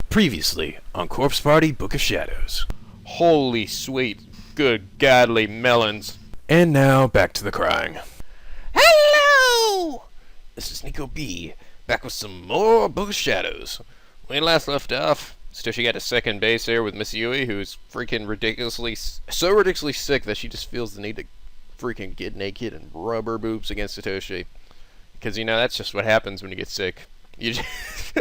Previously on Corpse Party Book of Shadows. Holy sweet, good godly melons. And now back to the crying. Hello! This is NicoB, back with some more Book of Shadows. When last left off, Satoshi got to second base here with Miss Yui, who's freaking ridiculously sick that she just feels the need to freaking get naked and rub her boobs against Satoshi. Because, you know, that's just what happens when you get sick. You just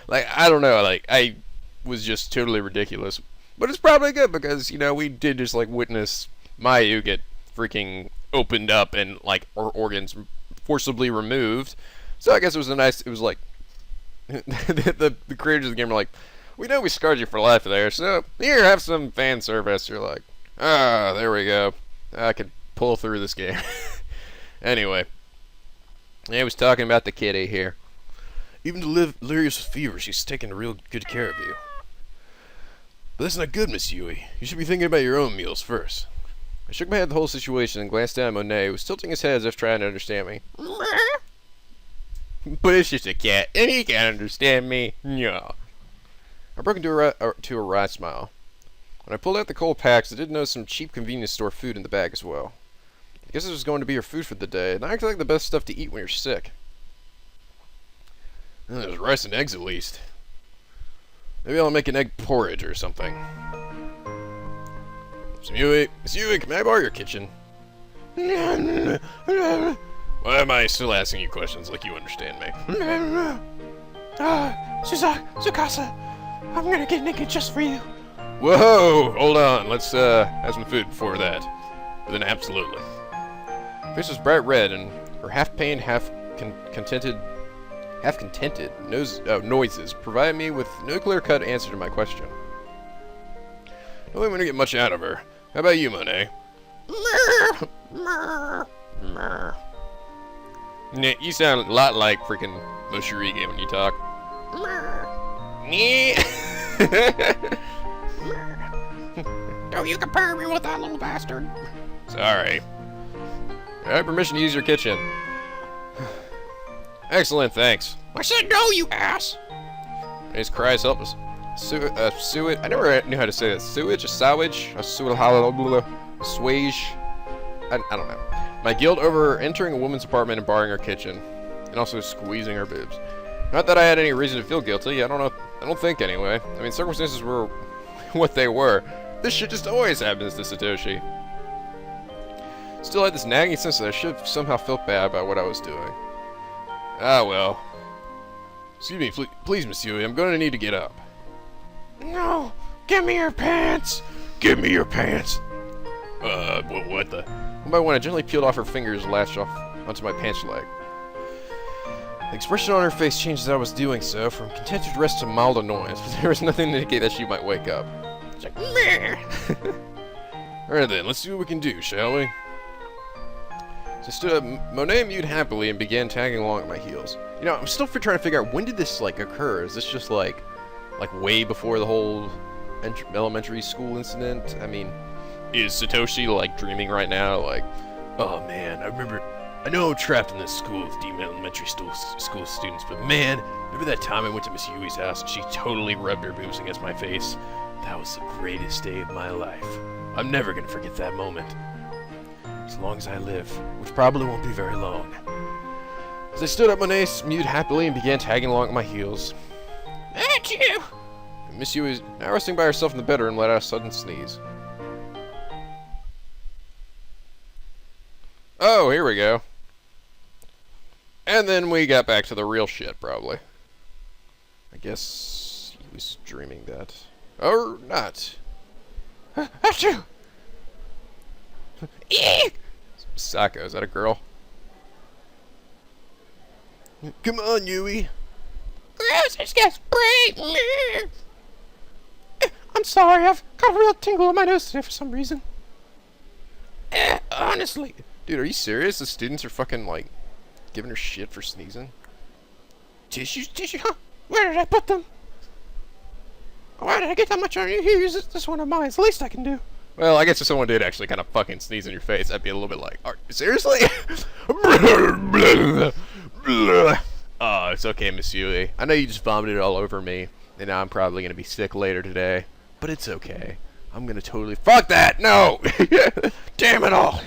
like, I don't know, like, I was just totally ridiculous. But it's probably good because, you know, we did just, like, witness Mayu get freaking opened up and, like, her organs forcibly removed. So I guess it was like, the creators of the game were like, we know we scarred you for life there, so here, have some fan service. You're like, there we go. I can pull through this game. Anyway, I was talking about the kitty here. Even delirious with fever, she's taking real good care of you. But that's not good, Miss Yui. You should be thinking about your own meals first. I shook my head at the whole situation and glanced down at Monet, who was tilting his head as if trying to understand me. But it's just a cat, and he can't understand me. No. I broke into a wry smile. When I pulled out the cold packs, I did notice some cheap convenience store food in the bag as well. I guess this was going to be your food for the day, not exactly the best stuff to eat when you're sick. There's rice and eggs at least. Maybe I'll make an egg porridge or something. Miss Yui, can I borrow your kitchen? Why am I still asking you questions like you understand me? TSUKASA, I'm gonna get naked just for you. Whoa, hold on, let's have some food before that. But then absolutely. Her face was bright red, and her half-pained, half-contented noises provided me with no clear-cut answer to my question. I don't think I'm gonna get much out of her. How about you, Monet? You sound a lot like freaking Moshirige when you talk. Don't you compare me with that little bastard. Sorry. I have permission to use your kitchen. Excellent, thanks. I said no, you ass! His cries help us. Sewage. I never knew how to say that. Sewage, a sewage, a swage. I don't know. My guilt over entering a woman's apartment and barring her kitchen, and also squeezing her boobs. Not that I had any reason to feel guilty. I don't know. I don't think anyway. I mean, circumstances were what they were. This shit just always happens to Satoshi. Still had this nagging sense that I should have somehow felt bad about what I was doing. Ah, well. Excuse me, please, Miss Yui, I'm going to need to get up. No, give me your pants. Give me your pants. What the? One by one, I gently peeled off her fingers and latched off onto my pants leg. The expression on her face changed as I was doing so, from contented rest to mild annoyance, but there was nothing to indicate that she might wake up. It's like, meh. Alright then, let's see what we can do, shall we? So I stood up, Monet mewed happily and began tagging along at my heels. You know, I'm still trying to figure out, when did this, like, occur? Is this just, like way before the whole elementary school incident? I mean, is Satoshi, like, dreaming right now? Like, oh man, I know I'm trapped in this school with demon elementary school students, but man, remember that time I went to Miss Yui's house and she totally rubbed her boobs against my face? That was the greatest day of my life. I'm never gonna forget that moment. As long as I live, which probably won't be very long. As I stood up, Monet mewed happily and began tagging along at my heels. Achoo! Miss Yui, now resting by herself in the bedroom, let out a sudden sneeze. Oh, here we go. And then we got back to the real shit, probably. I guess he was dreaming that. Or not. Achoo! Sako, is that a girl? Come on, Yui. Gross, I just got sprayed. I'm sorry, I've got a real tingle in my nose today for some reason. Honestly. Dude, are you serious? The students are fucking, like, giving her shit for sneezing? Tissues, huh? Where did I put them? Why did I get that much on you? Here, use this one of mine. It's the least I can do. Well, I guess if someone did actually kind of fucking sneeze in your face, I'd be a little bit like, seriously? Oh, it's okay, Miss Yui. I know you just vomited all over me. And I'm probably going to be sick later today. But it's okay. I'm going to totally... Fuck that! No! Damn it all!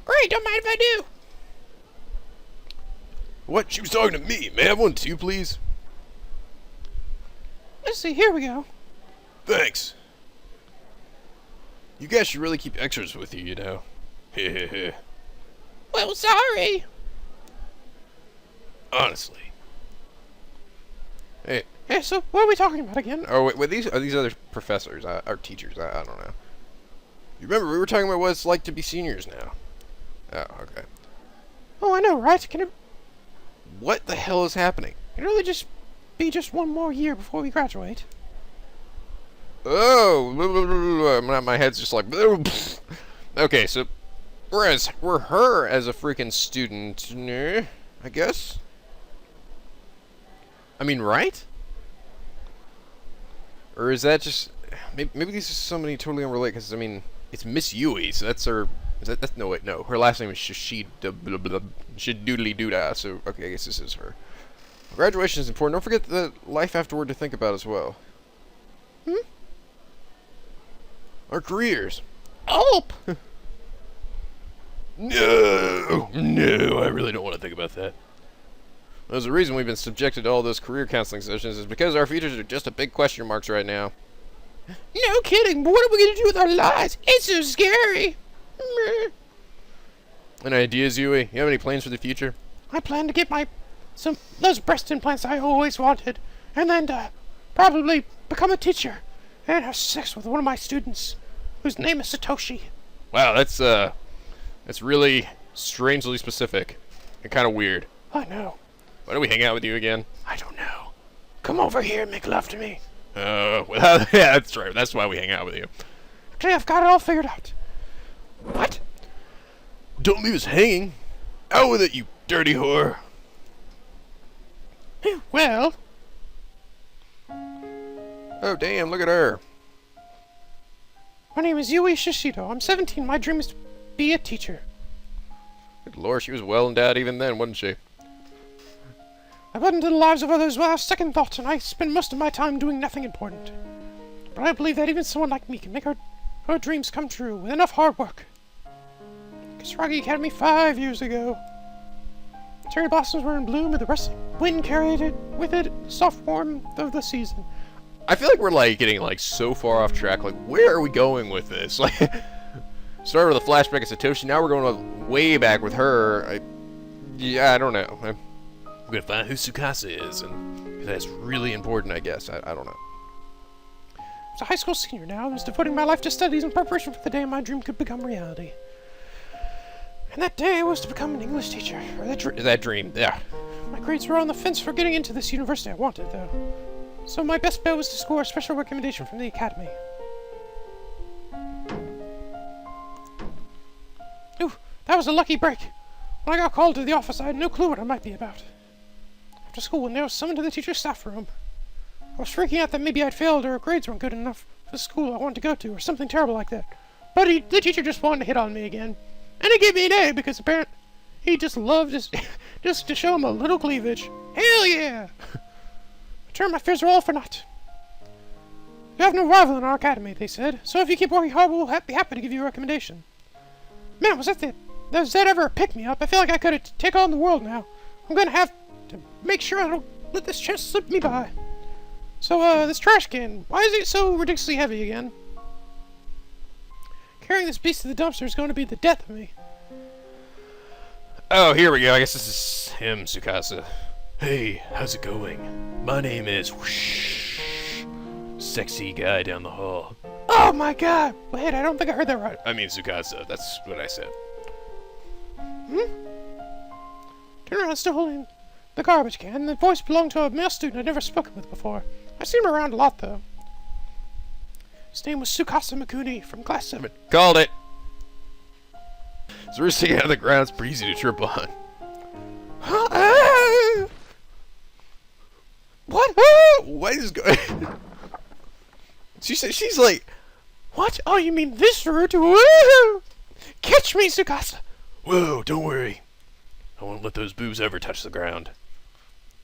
Great, don't mind if I do. What? She was talking to me. May I have one too, please? Let's see, here we go. Thanks. You guys should really keep extras with you, you know. Hehehe. Well, sorry. Honestly. Hey, Hey, so what are we talking about again? oh wait, these other professors, or teachers? I don't know. You remember we were talking about what it's like to be seniors now? Oh, okay. Oh, I know, right? Can it What the hell is happening? really just be just one more year before we graduate? Oh, my head's just like. Okay, so whereas we're her as a freaking student, I guess. I mean, right? Or is that just maybe these are somebody totally unrelated? Because I mean, it's Miss Yui, so that's her. That's no wait, no. Her last name is Shidoodly Doodah. So okay, I guess this is her. Graduation is important. Don't forget the life afterward to think about as well. Our careers. Oh! No, I really don't want to think about that. There's a reason we've been subjected to all those career counseling sessions is because our futures are just a big question marks right now. No kidding, but what are we going to do with our lives? It's so scary. Any ideas, Yui? You have any plans for the future? I plan to get those breast implants I always wanted, and then probably become a teacher and have sex with one of my students, whose name is Satoshi. Wow, that's really strangely specific and kind of weird. I know. Why don't we hang out with you again? I don't know. Come over here and make love to me. Well, yeah, that's right. That's why we hang out with you. Actually, I've got it all figured out. What? Don't leave us hanging. Out with it, you dirty whore. Well, Oh, damn, look at her. my name is Yui Shishido. I'm 17. My dream is to be a teacher. Good lord, she was well endowed even then, wasn't she? I went into the lives of others without second thought, and I spend most of my time doing nothing important. But I believe that even someone like me can make her dreams come true with enough hard work. Kasaragi Academy 5 years ago. Cherry blossoms were in bloom, and the wrestling wind carried it with it soft warm of the season. I feel like we're like getting like so far off track. Like, where are we going with this? Like, started with a flashback of Satoshi. Now we're going way back with her. I don't know. I'm gonna find who Tsukasa is, and that's really important, I guess. I don't know. As a high school senior now, I was devoting my life to studies in preparation for the day my dream could become reality. And that day was to become an English teacher. Or That dream, yeah. My grades were on the fence for getting into this university I wanted, though. So my best bet was to score a special recommendation from the academy. Ooh, that was a lucky break. When I got called to the office, I had no clue what I might be about. After school, when I was summoned to the teacher's staff room, I was freaking out that maybe I'd failed or grades weren't good enough for the school I wanted to go to, or something terrible like that. But the teacher just wanted to hit on me again. And he gave me an A because apparently he just loved just to show him a little cleavage. Hell yeah! I turned my fears all for naught. You have no rival in our academy, they said, so if you keep working hard, we'll be happy to give you a recommendation. Man, was that ever a pick-me-up? I feel like I could take on the world now. I'm gonna have to make sure I don't let this chance slip me by. So, this trash can, why is it so ridiculously heavy again? Carrying this beast to the dumpster is going to be the death of me. Oh, here we go. I guess this is him, Tsukasa. Hey, how's it going? My name is Whoosh. Sexy guy down the hall. Oh my god! Wait, I don't think I heard that right. I mean Tsukasa. That's what I said. Turn around, still holding the garbage can. The voice belonged to a male student I'd never spoken with before. I've seen him around a lot, though. His name was Tsukasa Mikuni from class 7. Called it. So we're sticking out of the ground. It's pretty easy to trip on. What? What is going? She's like, What? Oh, you mean this route? Woohoo! Catch me, Tsukasa! whoa, don't worry. I won't let those boobs ever touch the ground.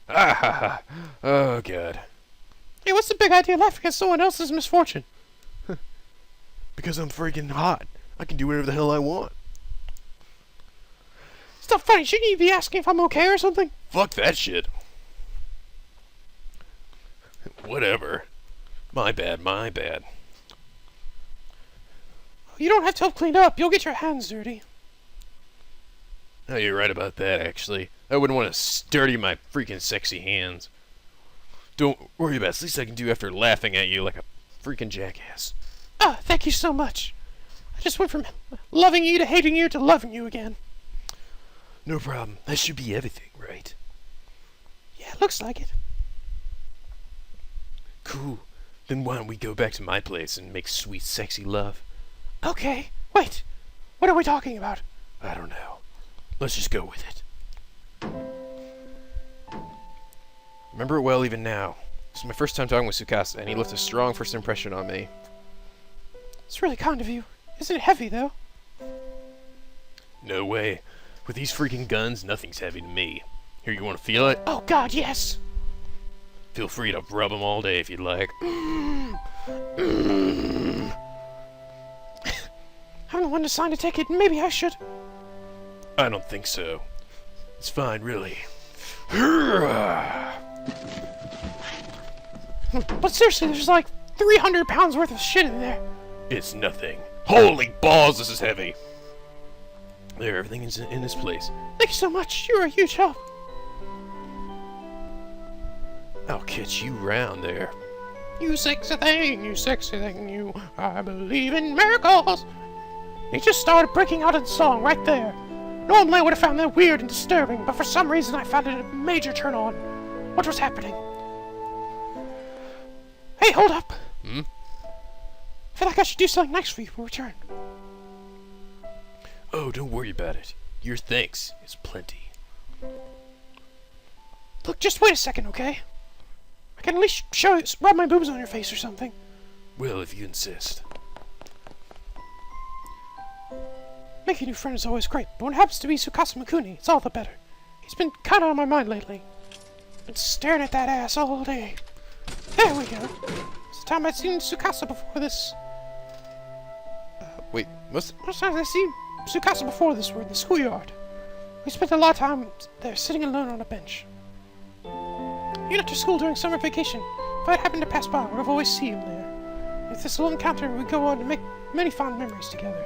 Ah ha ha. Oh god. Hey, what's the big idea laughing at someone else's misfortune? Because I'm freaking hot. I can do whatever the hell I want. It's not funny. Shouldn't you be asking if I'm okay or something? Fuck that shit. Whatever. My bad, my bad. You don't have to help clean up. You'll get your hands dirty. Oh, you're right about that, actually. I wouldn't want to dirty my freaking sexy hands. Don't worry about it. It's the least I can do after laughing at you like a freaking jackass. Ah, thank you so much. I just went from loving you to hating you to loving you again. No problem. That should be everything, right? Yeah, it looks like it. Cool. Then why don't we go back to my place and make sweet, sexy love? Okay. Wait. What are we talking about? I don't know. Let's just go with it. Remember it well even now. This is my first time talking with TSUKASA, and he left a strong first impression on me. It's really kind of you. Isn't it heavy, though? No way. With these freaking guns, nothing's heavy to me. Here, you want to feel it? Oh, God, yes. Feel free to rub them all day if you'd like. I'm the one to sign a ticket. Maybe I should. I don't think so. It's fine, really. But seriously, there's like 300 pounds worth of shit in there. It's nothing. Holy balls, this is heavy. There, everything is in its place. Thank you so much. You're a huge help. I'll catch you round there. You sexy thing, you. I believe in miracles. He just started breaking out in song right there. Normally I would have found that weird and disturbing, but for some reason I found it a major turn on. What was happening? Hey, hold up. Hmm? I feel like I should do something nice for you in return. Oh, don't worry about it. Your thanks is plenty. Look, just wait a second, okay? I can at least show you, rub my boobs on your face or something. Well, if you insist. Making new friends is always great, but when it happens to be Tsukasa Mikuni, it's all the better. He's been kinda on my mind lately. Been staring at that ass all day. There we go. It's the time I'd seen Tsukasa before this. Wait, what's... Most times I've seen Tsukasa before this were in the schoolyard. We spent a lot of time there sitting alone on a bench. Even after school during summer vacation, if I'd happened to pass by, I would have always seen him there. With this little encounter, we'd go on to make many fond memories together.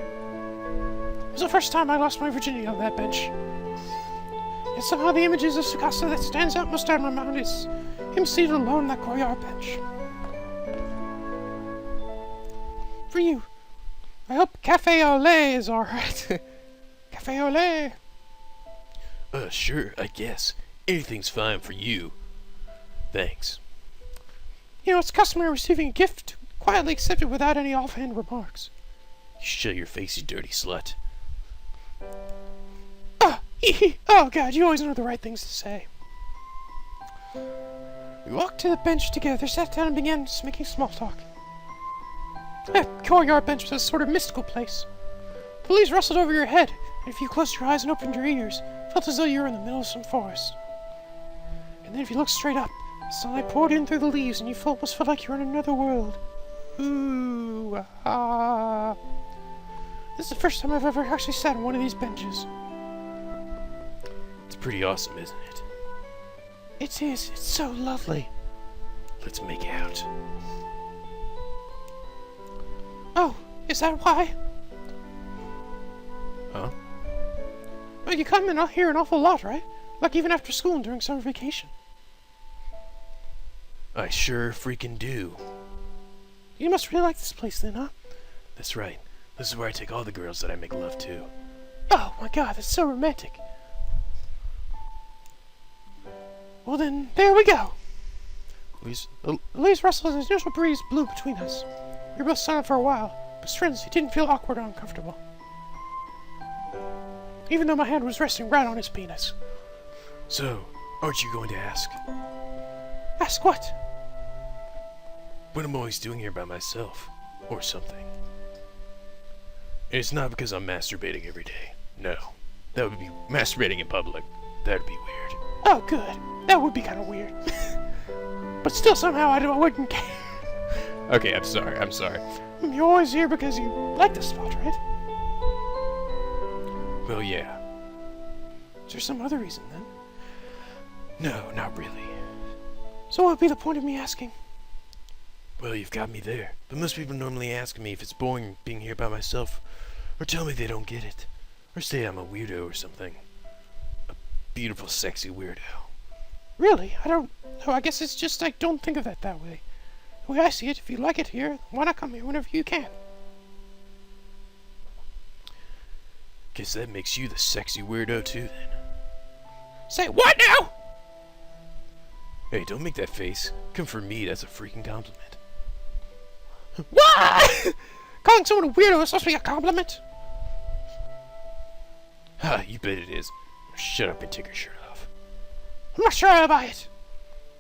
It was the first time I lost my virginity on that bench. Yet somehow the images of Tsukasa that stands out most out of my mind is him seated alone on that courtyard bench. For you, I hope Cafe au lait is alright. Cafe au lait. Sure, I guess. Anything's fine for you. Thanks. You know, it's customary receiving a gift to quietly accept it without any offhand remarks. You shut your face, you dirty slut. Ah, oh god, you always know the right things to say. We walked to the bench together, sat down and began making small talk. That courtyard bench was a sort of mystical place. The leaves rustled over your head, and if you closed your eyes and opened your ears, it felt as though you were in the middle of some forest. And then if you looked straight up, the sunlight poured in through the leaves, and you almost felt like you were in another world. Ooh, ah. This is the first time I've ever actually sat on one of these benches. It's pretty awesome, isn't it? It is. It's so lovely. Let's make out. Oh, is that why? Huh? Well, you come in here an awful lot, right? Like even after school and during summer vacation. I sure freaking do. You must really like this place then, huh? That's right. This is where I take all the girls that I make love to. Oh my god, that's so romantic. Well then, there we go. The leaves rustled and a gentle breeze blew between us. We were both silent for a while, but strangely didn't feel awkward or uncomfortable. Even though my hand was resting right on his penis. So, aren't you going to ask? Ask what? What I'm always doing here by myself. Or something. And it's not because I'm masturbating every day. No. That would be masturbating in public. That'd be weird. Oh, good. That would be kind of weird. But still, somehow, I wouldn't care. Okay, I'm sorry. You're always here because you like this spot, right? Well, yeah. Is there some other reason, then? No, not really. So what would be the point of me asking? Well, you've got me there. But most people normally ask me if it's boring being here by myself, or tell me they don't get it, or say I'm a weirdo or something. A beautiful, sexy weirdo. Really? I don't know. I guess it's just I don't think of it that way. The way I see it, if you like it here, why not come here whenever you can? Guess that makes you the sexy weirdo too, then. Say what now? Hey, don't make that face. Come for me, that's a freaking compliment. What? Calling someone a weirdo is supposed to be a compliment? Ha, you bet it is. Shut up and take your shirt off. I'm not sure about it.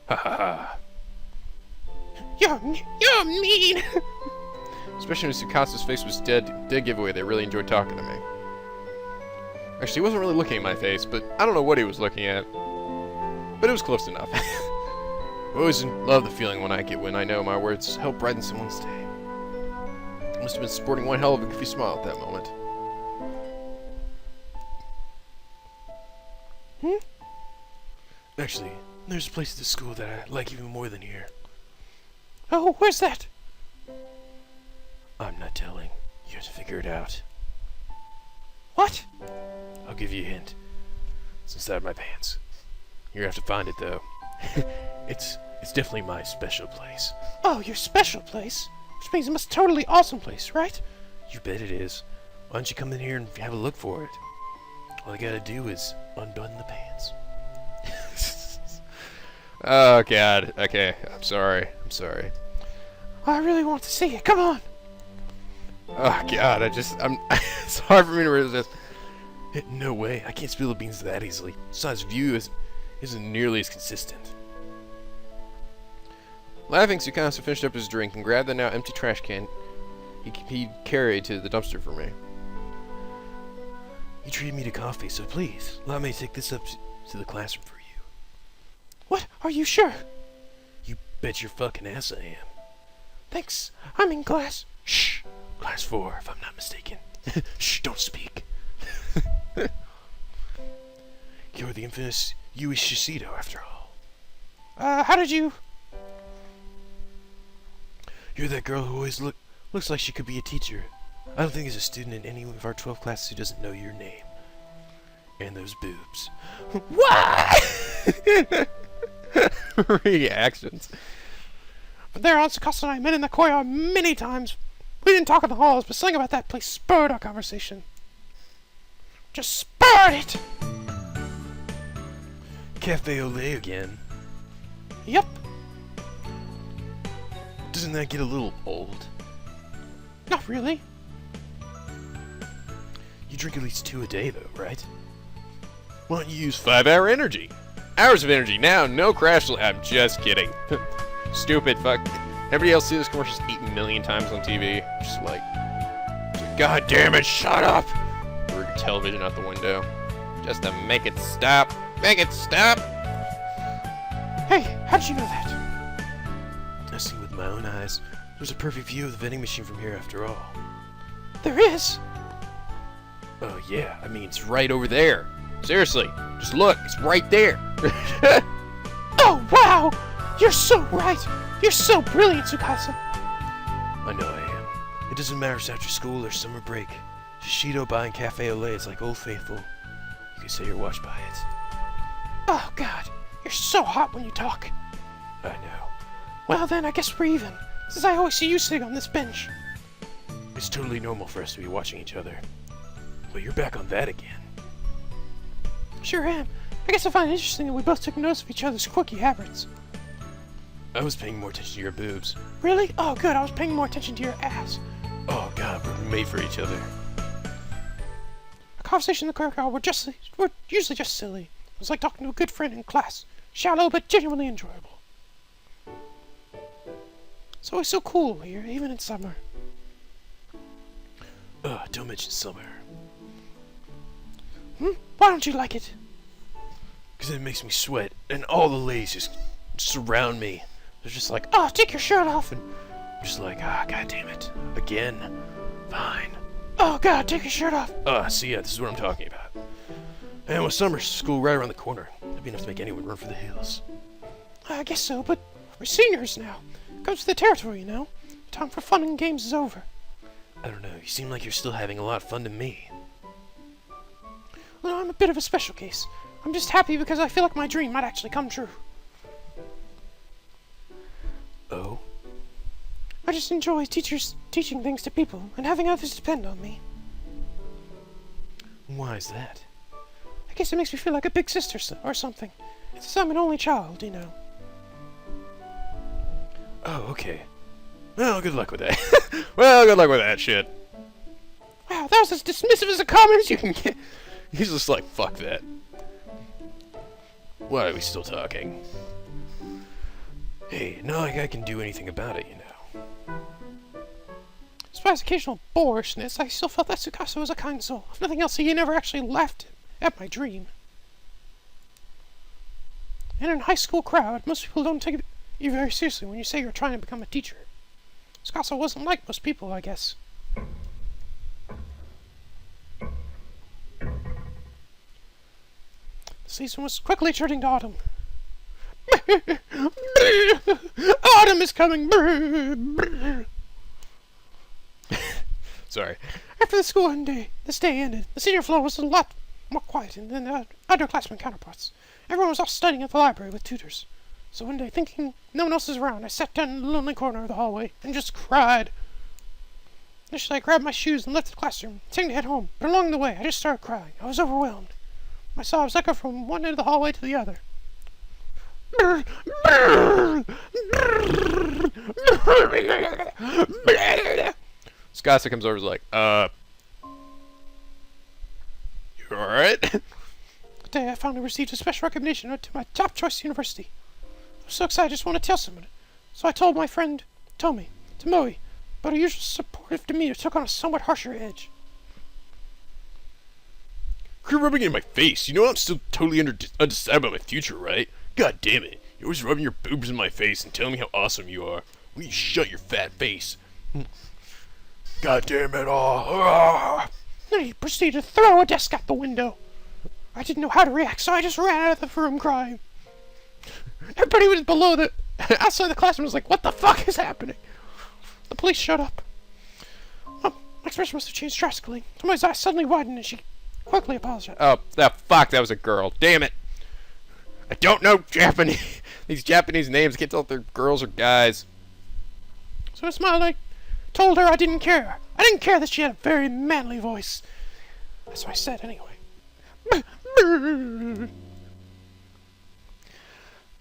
Ha ha ha. You're mean. Especially when TSUKASA's face was dead giveaway. They really enjoyed talking to me. Actually, he wasn't really looking at my face, but I don't know what he was looking at. But it was close enough. I always love the feeling when I know my words help brighten someone's day. I must have been sporting one hell of a goofy smile at that moment. Actually, there's a place at the school that I like even more than here. Oh, where's that? I'm not telling. You have to figure it out. What? I'll give you a hint. It's inside my pants. You're gonna have to find it, though. It's definitely my special place. Oh, your special place? Which means it must totally awesome place, right? You bet it is. Why don't you come in here and have a look for it? All I gotta do is unbutton the pants. Oh, God. Okay, I'm sorry. I really want to see it. Come on. Oh, God, it's hard for me to resist. No way. I can't spill the beans that easily. Besides, view isn't nearly as consistent. Laughing, TSUKASA finished up his drink and grabbed the now empty trash can he carried to the dumpster for me. You treated me to coffee, so please, allow me to take this up to the classroom for you. What? Are you sure? You bet your fucking ass I am. Thanks. I'm in class. Shh. Class 4, if I'm not mistaken. Shh, don't speak. You're the infamous Yui Shishido, after all. How did you... You're that girl who always looks like she could be a teacher. I don't think there's a student in any of our 12 classes who doesn't know your name. And those boobs. What? Reactions. But there, on TSUKASA and I met in the courtyard many times. We didn't talk in the halls, but something about that place spurred our conversation. Just spurred it! Cafe au lait again. Yep. Doesn't that get a little old? Not really. You drink at least 2 a day, though, right? Why don't you use 5-hour energy? Hours of energy now, no crash. I'm just kidding. Stupid fuck. Everybody else see this commercial 8 million times on TV. Just like, God damn it, shut up! Threw your television out the window. Just to make it stop. Make it stop! Hey, how'd you know that? I see with my own eyes. There's a perfect view of the vending machine from here, after all. There is. Oh, yeah. I mean, It's right over there. Seriously, just look. It's right there. Oh, wow! You're so right! You're so brilliant, TSUKASA! I know I am. It doesn't matter if it's after school or summer break. Shishido buying cafe au lait is like Old Faithful. You can say you're watched by it. Oh, God. You're so hot when you talk. I know. Well, then, I guess we're even, since I always see you sitting on this bench. It's totally normal for us to be watching each other. But you're back on that again. Sure am. I guess I find it interesting that we both took notice of each other's quirky habits. I was paying more attention to your boobs. Really? Oh, good. I was paying more attention to your ass. Oh, God, we're made for each other. A conversation in the courtyard were usually just silly. It was like talking to a good friend in class. Shallow, but genuinely enjoyable. It's always so cool here, even in summer. Don't mention summer. Why don't you like it? Because it makes me sweat and all the ladies just surround me. They're just like, Oh, take your shirt off. and I'm just like, god damn it. Again? Fine. Oh, God, take your shirt off. See, yeah, this is what I'm talking about. And with summer school right around the corner, that'd be enough to make anyone run for the hills. I guess so, but we're seniors now. Comes to the territory, you know. Time for fun and games is over. I don't know, you seem like you're still having a lot of fun to me. Well, I'm a bit of a special case. I'm just happy because I feel like my dream might actually come true. Oh? I just enjoy teachers teaching things to people and having others depend on me. Why is that? I guess it makes me feel like a big sister or something. Since I'm an only child, you know. Oh, okay. Well, good luck with that. Well, good luck with that shit. Wow, that was as dismissive as a comment as you can get. He's just like, fuck that. Why are we still talking? Hey, not like I can do anything about it, you know. Despite occasional boorishness, I still felt that TSUKASA was a kind soul. If nothing else, he never actually laughed at my dream. And in a high school crowd, most people don't take you very seriously when you say you're trying to become a teacher. TSUKASA wasn't like most people, I guess. The season was quickly turning to autumn. Autumn is coming! Sorry. After the school day ended, the senior floor was a lot more quiet than the underclassmen counterparts. Everyone was off studying at the library with tutors. So one day, thinking no one else was around, I sat down in the lonely corner of the hallway and just cried. Initially, I grabbed my shoes and left the classroom, intending to head home, but along the way, I just started crying. I was overwhelmed. My sobs echoed from one end of the hallway to the other. TSUKASA comes over and is like, you alright? Today, I finally received a special recognition to my top choice university. I was so excited, I just want to tell someone. So I told my friend, Tomoe, but her usual supportive demeanor took on a somewhat harsher edge. Quit rubbing it in my face. You know I'm still totally undecided about my future, right? God damn it. You're always rubbing your boobs in my face and telling me how awesome you are. Will you shut your fat face? God damn it all. Then he proceeded to throw a desk out the window. I didn't know how to react, so I just ran out of the room crying. Everybody was below outside the classroom was like, what the fuck is happening? The police showed up. My expression must have changed drastically. Tomoe's eyes suddenly widened and she quickly apologized. Oh, fuck, that was a girl. Damn it. I don't know Japanese. These Japanese names, I can't tell if they're girls or guys. So I smiled and I told her I didn't care. I didn't care that she had a very manly voice. That's what I said anyway. But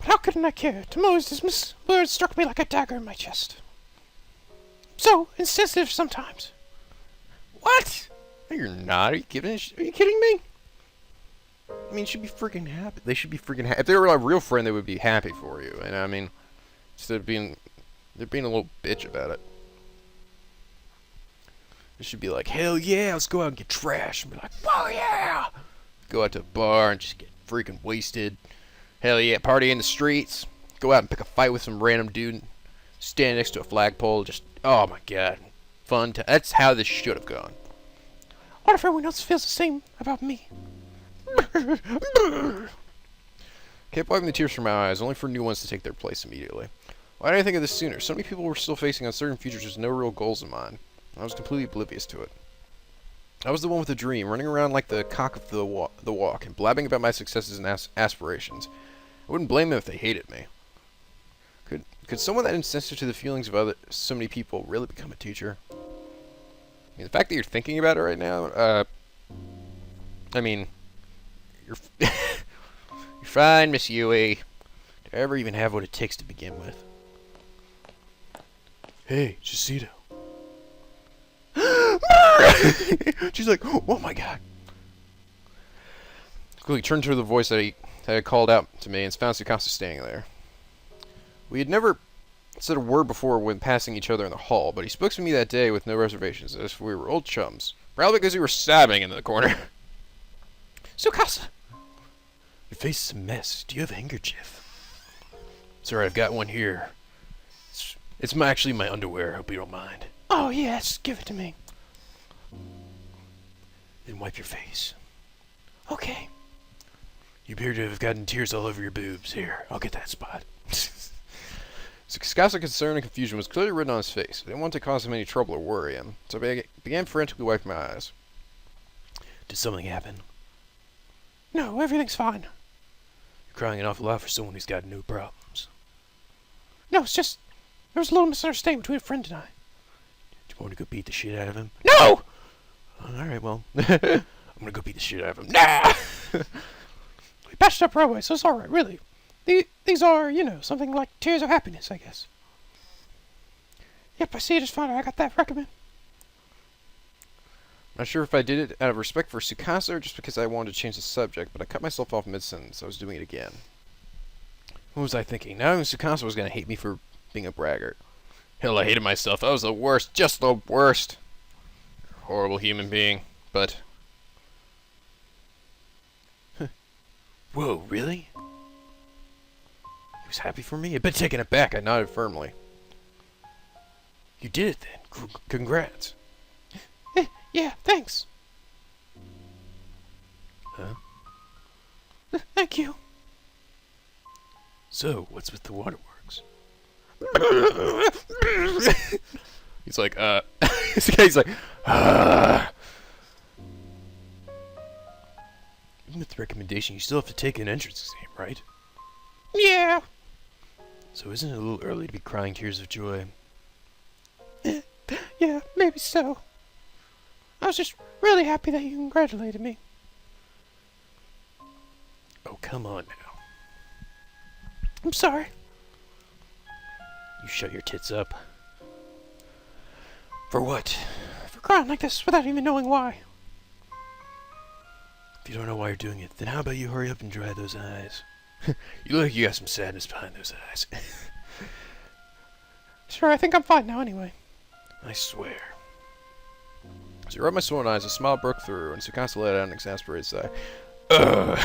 how couldn't I care? Tomoe's dismissive words struck me like a dagger in my chest. So insensitive sometimes. What? No, you're not. Are you kidding me? I mean, you should be freaking happy. They should be freaking happy. If they were a real friend, they would be happy for you. And I mean, instead of they're being a little bitch about it. They should be like, hell yeah, let's go out and get trash. And be like, oh yeah. Go out to a bar and just get freaking wasted. Hell yeah, party in the streets. Go out and pick a fight with some random dude. Stand next to a flagpole. Just, oh my god. Fun. That's how this should have gone. What if everyone else feels the same about me? Kept wiping the tears from my eyes, only for new ones to take their place immediately. Why didn't I think of this sooner? So many people were still facing uncertain futures with no real goals in mind. I was completely oblivious to it. I was the one with a dream, running around like the cock of the walk, and blabbing about my successes and aspirations. I wouldn't blame them if they hated me. Could someone that insensitive to the feelings of so many people really become a teacher? I mean, the fact that you're thinking about it right now, I mean, you're you're fine, Miss Yui. Do I ever even have what it takes to begin with? Hey, Jacito. She's like, oh my god. Quickly turned to the voice that had called out to me and found TSUKASA standing there. We had never said a word before when passing each other in the hall, but he spoke to me that day with no reservations, as if we were old chums. Probably because we were stabbing in the corner. TSUKASA! You Your face is a mess. Do you have a handkerchief? Sorry, I've got one here. It's actually my underwear. Hope you don't mind. Oh, yes, give it to me. Then wipe your face. Okay. You appear to have gotten tears all over your boobs. Here, I'll get that spot. TSUKASA's concern and confusion was clearly written on his face. I didn't want to cause him any trouble or worry him, so I began frantically wiping my eyes. Did something happen? No, everything's fine. You're crying an awful lot for someone who's got no problems. No, it's just... There was a little misunderstanding between a friend and I. Do you want to go beat the shit out of him? No! Alright, well. I'm gonna go beat the shit out of him. Nah! We patched up right away, so it's alright, really. These are, you know, something like tears of happiness, I guess. Yep, I see it as fine. I got that. Recommend. Not sure if I did it out of respect for TSUKASA or just because I wanted to change the subject, but I cut myself off mid-sentence. I was doing it again. What was I thinking? Now TSUKASA was gonna hate me for being a braggart. Hell, I hated myself. I was the worst. Just the worst. Horrible human being. But... Whoa, really? He was happy for me? A bit taken taken aback, I nodded firmly. You did it then. Congrats. Yeah, thanks. Huh? Thank you. So, what's with the waterworks? He's like, this guy's like, Even with the recommendation, you still have to take an entrance exam, right? Yeah. So isn't it a little early to be crying tears of joy? Yeah, maybe so. I was just really happy that you congratulated me. Oh, come on now. I'm sorry. You shut your tits up. For what? For crying like this without even knowing why. If you don't know why you're doing it, then how about you hurry up and dry those eyes? You look like you got some sadness behind those eyes. Sure, I think I'm fine now anyway. I swear. as he rubbed my swollen eyes, a smile broke through, and TSUKASA let out an exasperated sigh. Ugh.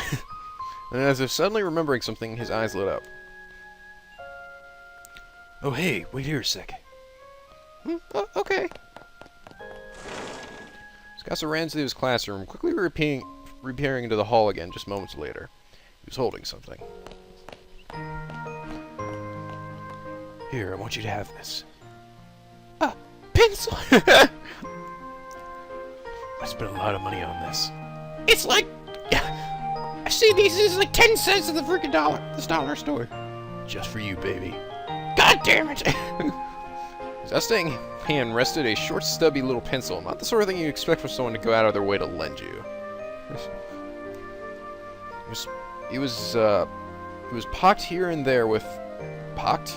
And as if suddenly remembering something, his eyes lit up. Oh, hey, wait here a sec. Oh, okay. TSUKASA ran to his classroom, quickly reappearing into the hall again just moments later. He was holding something. Here, I want you to have this. Pencil. I spent a lot of money on this. It's like... I see these is like 10 cents at the freaking this dollar store. Just for you, baby. God damn it. His outstanding hand rested a short, stubby little pencil, not the sort of thing you expect from someone to go out of their way to lend you. It was pocked here and there with... Pocked?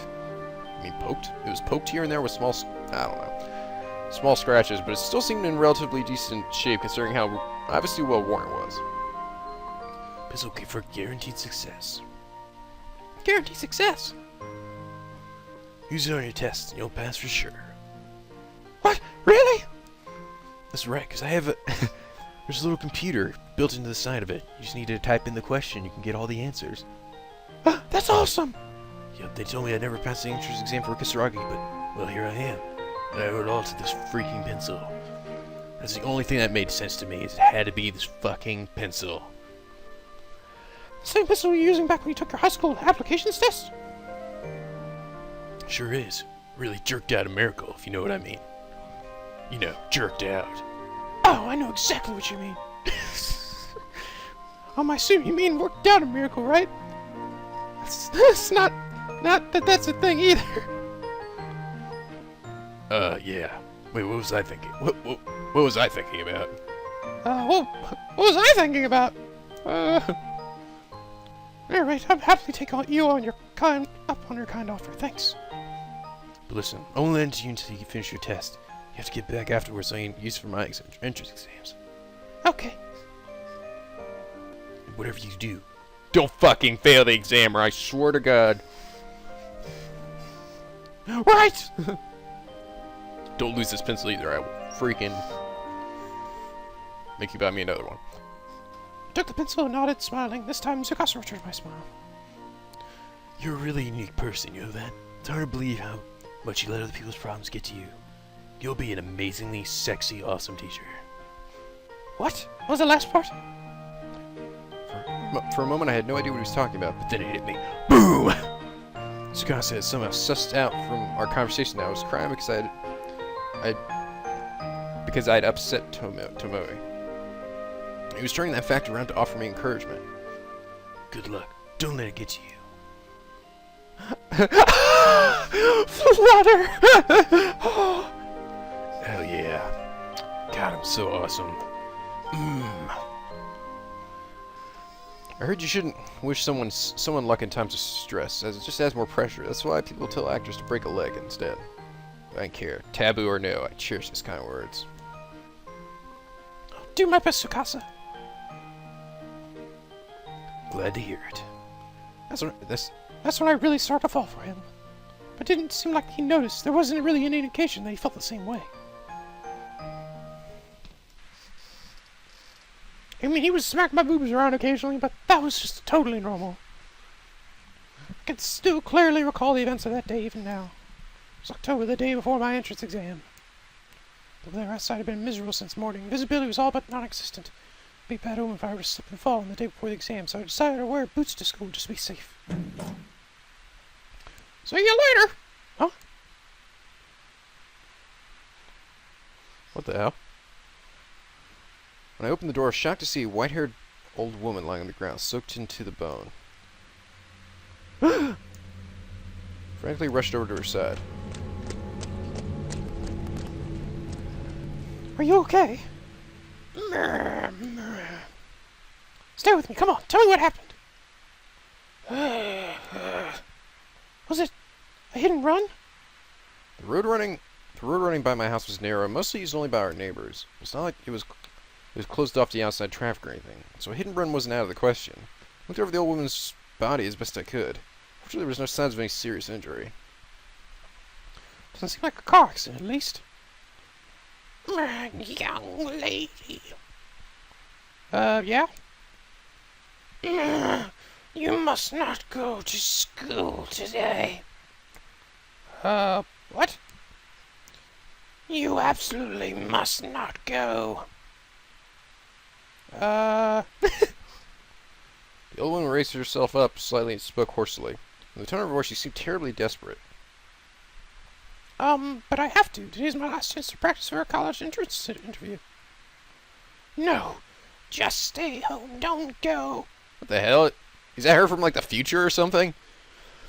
I mean poked? It was poked here and there with small... I don't know. Small scratches, but it still seemed in relatively decent shape considering how obviously well worn it was. Pencil for guaranteed success. Guaranteed success. Use it on your test and you'll pass for sure. What? Really? That's right, because I have a... There's a little computer built into the side of it. You just need to type in the question, you can get all the answers. That's awesome. Yep, they told me I'd never pass the entrance exam for Kisaragi, but, well, here I am. And I owe it all to this freaking pencil. That's the only thing that made sense to me, is it had to be this fucking pencil. Same pencil you were using back when you took your high school applications test? Sure is. Really jerked out a miracle, if you know what I mean. You know, jerked out. Oh, I know exactly what you mean. I assume you mean worked out a miracle, right? That's not that that's a thing either. Yeah. Wait, what was I thinking? What was I thinking about? What was I thinking about? Alright, I'm happy to take you on your kind offer, thanks. But listen, I won't lend you until you finish your test. You have to get back afterwards so I can use it for my entrance exams. Okay. And whatever you do, Don't fucking fail the exam, or I swear to God. Right! Don't lose this pencil either. I will freaking make you buy me another one. took the pencil and nodded, smiling. This time, TSUKASA returned my smile. You're a really unique person, you know that? It's hard to believe how much you let other people's problems get to you. You'll be an amazingly sexy, awesome teacher. What? What was the last part? For a moment, I had no idea what he was talking about, but Then it hit me. Boom! TSUKASA had somehow sussed out from our conversation that I was crying because I'd upset Tomoe. He was turning that fact around to offer me encouragement. Good luck. Don't let it get to you. Flutter! Hell yeah. God, I'm so awesome. I heard you shouldn't wish someone luck in times of stress, as it just adds more pressure. That's why people tell actors to break a leg instead. I don't care, taboo or no, I cherish this kind of words. Do my best, TSUKASA. Glad to hear it. That's when I really started to fall for him. But it didn't seem like he noticed. There wasn't really any indication that he felt the same way. I mean, he would smack my boobs around occasionally, but that was just totally normal. I can still clearly recall the events of that day even now. It was October, the day before my entrance exam. The weather outside had been miserable since morning. Visibility was all but non-existent. It'd be a bad omen if I were to slip and fall on the day before the exam, so I decided to wear boots to school just to be safe. See you later! Huh? What the hell? When I opened the door, I was shocked to see a white-haired old woman lying on the ground, soaked into the bone. Frankly, rushed over to her side. Are you okay? Stay with me, come on, tell me what happened. Was it a hit and run? The road running by my house was narrow, mostly used only by our neighbors. It's not like it was closed off to outside traffic or anything, so a hit and run wasn't out of the question. I looked over the old woman's body as best I could. Fortunately, there was no signs of any serious injury. Doesn't seem like a car accident, at least. Young lady. Yeah? You must not go to school today. What? You absolutely must not go. The old woman raised herself up slightly and spoke hoarsely. In the tone of her voice, she seemed terribly desperate. But I have to. Today's my last chance to practice for a college entrance interview. No. Just stay home. Don't go. What the hell? Is that her from, like, the future or something?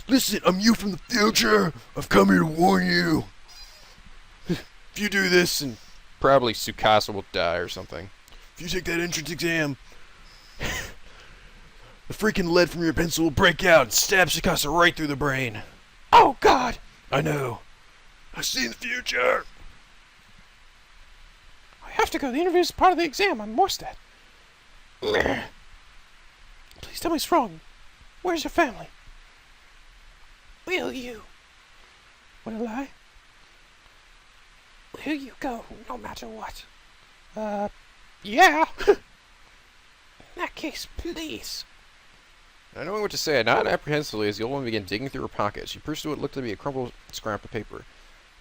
Listen, I'm you from the future. I've come here to warn you. If you do this, and Probably TSUKASA will die or something. if you take that entrance exam, the freaking lead from your pencil will break out and stab TSUKASA right through the brain. Oh, God! I know. I see the future. I have to go. The interview is part of the exam. I'm Morstead. Please tell me it's wrong. Where's your family? Will you? Will I? Will you go no matter what? Yeah. In that case, please. Not knowing what to say, I nodded apprehensively as the old woman began digging through her pocket. She pushed what looked to be a crumpled scrap of paper.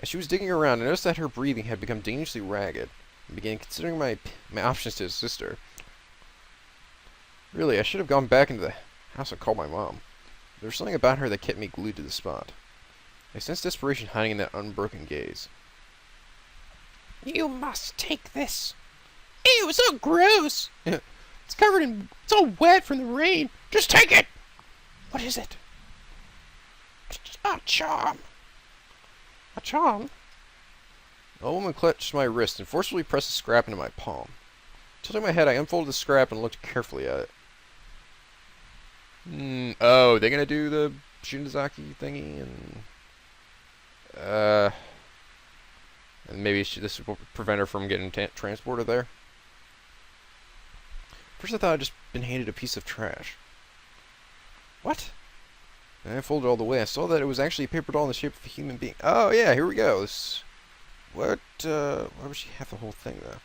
As she was digging around, I noticed that her breathing had become dangerously ragged, and began considering my options to assist her. Really, I should have gone back into the house and called my mom. There was something about her that kept me glued to the spot. I sensed desperation hiding in that unbroken gaze. You must take this. Ew, it's so gross. It's covered in... It's all wet from the rain. Just take it. What is it? A charm. A charm? The old woman clutched my wrist and forcefully pressed the scrap into my palm. Tilting my head, I unfolded the scrap and looked carefully at it. Oh, they're gonna do the Shinozaki thingy and maybe this will prevent her from getting transported there. First I thought I'd just been handed a piece of trash. What? And I folded all the way. I saw that it was actually a paper doll in the shape of a human being. Oh yeah, here we go. Why would she have the whole thing though?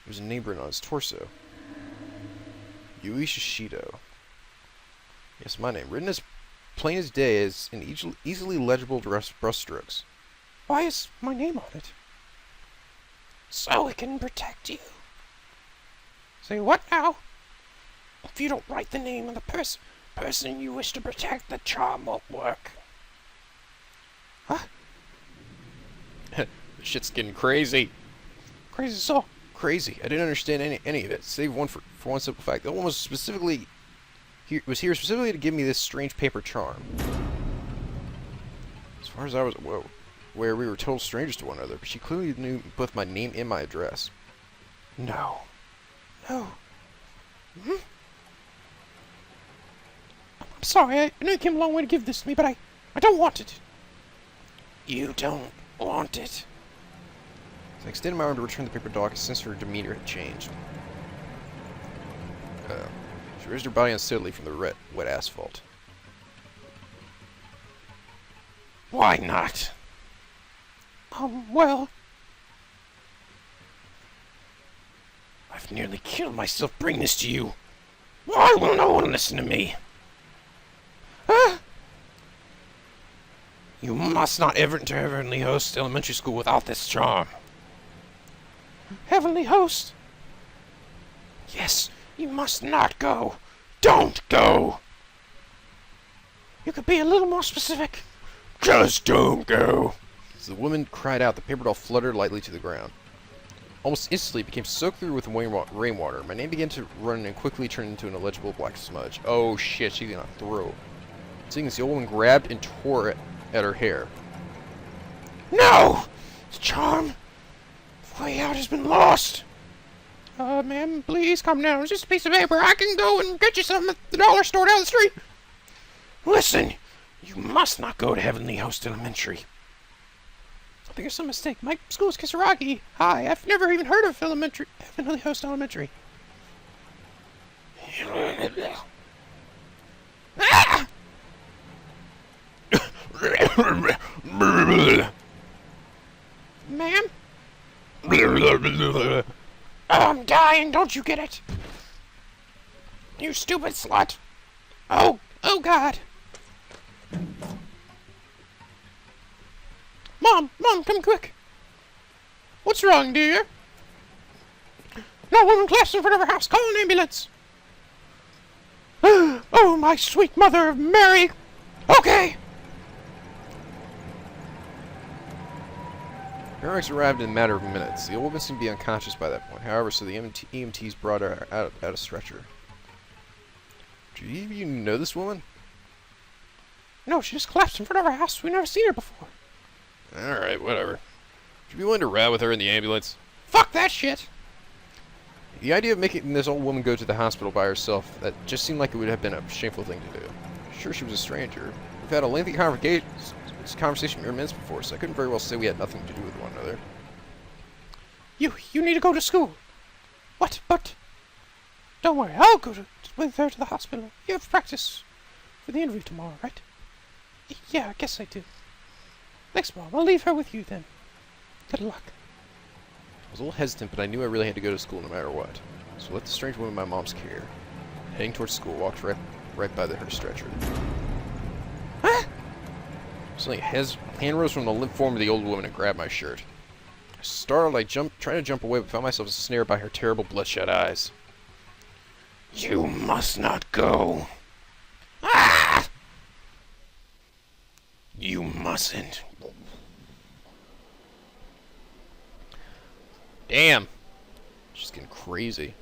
There's a name written on his torso. Yui Shishido. Yes, my name. Written as plain as day as in easily legible brushstrokes. Why is my name on it? So it can protect you. Say what now? If you don't write the name of the person you wish to protect, the charm won't work. Huh? This shit's getting crazy. Crazy so. Crazy. I didn't understand any of it. Save one for one simple fact. The one was here specifically to give me this strange paper charm. As far as I was where we were total strangers to one another, but she clearly knew both my name and my address. No. No. Hmm? I'm sorry, I know you came a long way to give this to me, but I don't want it. You don't want it? So I extended my arm to return the paper doll, since her demeanor had changed. She raised her body unsteadily from the wet asphalt. Why not? Well... I've nearly killed myself bringing this to you. Why will no one listen to me? Huh? You must not ever enter Heavenly Host Elementary School without this charm. Heavenly Host? Yes, you must not go. Don't go! You could be a little more specific. Just don't go. As the woman cried out, the paper doll fluttered lightly to the ground. Almost instantly, it became soaked through with rainwater. My name began to run and quickly turned into an illegible black smudge. Oh shit, she's gonna throw. Seeing this, the old woman grabbed and tore at her hair. No! The charm! The way out has been lost! Ma'am, please calm down. It's just a piece of paper. I can go and get you some at the dollar store down the street. Listen, you must not go to Heavenly Host Elementary. I think there's some mistake. My school is Kisaragi. Hi, I've never even heard of Heavenly Host Elementary. Ah! Ma'am? I'm dying, don't you get it? You stupid slut. Oh God. Mom, come quick. What's wrong, dear? No woman collapsed in front of her house. Call an ambulance. Oh, my sweet mother of Mary. Okay. Paramedics arrived in a matter of minutes. The old woman seemed to be unconscious by that point. However, so the EMTs brought her out a stretcher. Do you know this woman? No, she just collapsed in front of our house. We've never seen her before. Alright, whatever. Would you be willing to ride with her in the ambulance? Fuck that shit! The idea of making this old woman go to the hospital by herself, that just seemed like it would have been a shameful thing to do. Sure, she was a stranger. We've had a lengthy conversation mere minutes before, so I couldn't very well say we had nothing to do with one another. You need to go to school. What? But... Don't worry, I'll go with her to the hospital. You have practice for the interview tomorrow, right? Yeah, I guess I do. Thanks, Mom. I'll leave her with you then. Good luck. I was a little hesitant, but I knew I really had to go to school no matter what. So I left the strange woman in my mom's care. Heading towards school, walked right by her stretcher. Huh? Suddenly, a hand rose from the limp form of the old woman and grabbed my shirt. Startled, I tried to jump away, but found myself snared by her terrible bloodshot eyes. You must not go. Ah! You mustn't. Damn. She's getting crazy.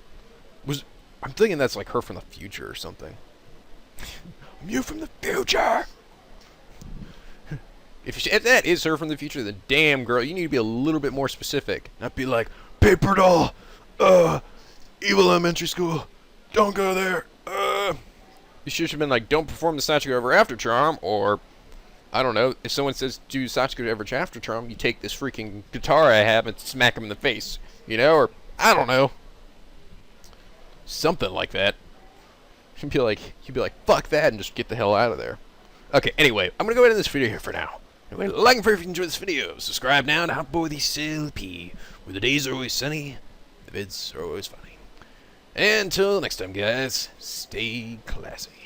I'm thinking that's like her from the future or something. I'm you from the future. If that is her from the future, then damn, girl, you need to be a little bit more specific. Not be like, paper doll, evil elementary school, don't go there, You should have been like, don't perform the Satsuko Ever After charm, or, I don't know, if someone says, do Satsuko Ever After charm, you take this freaking guitar I have and smack him in the face, you know, or, I don't know. Something like that. You'd be like, fuck that, and just get the hell out of there. Okay, anyway, I'm gonna go into this video here for now. Anyway, like and favorite if you enjoyed this video. Subscribe now to Hot Boy the CLP, where the days are always sunny, the vids are always funny. And until next time, guys, stay classy.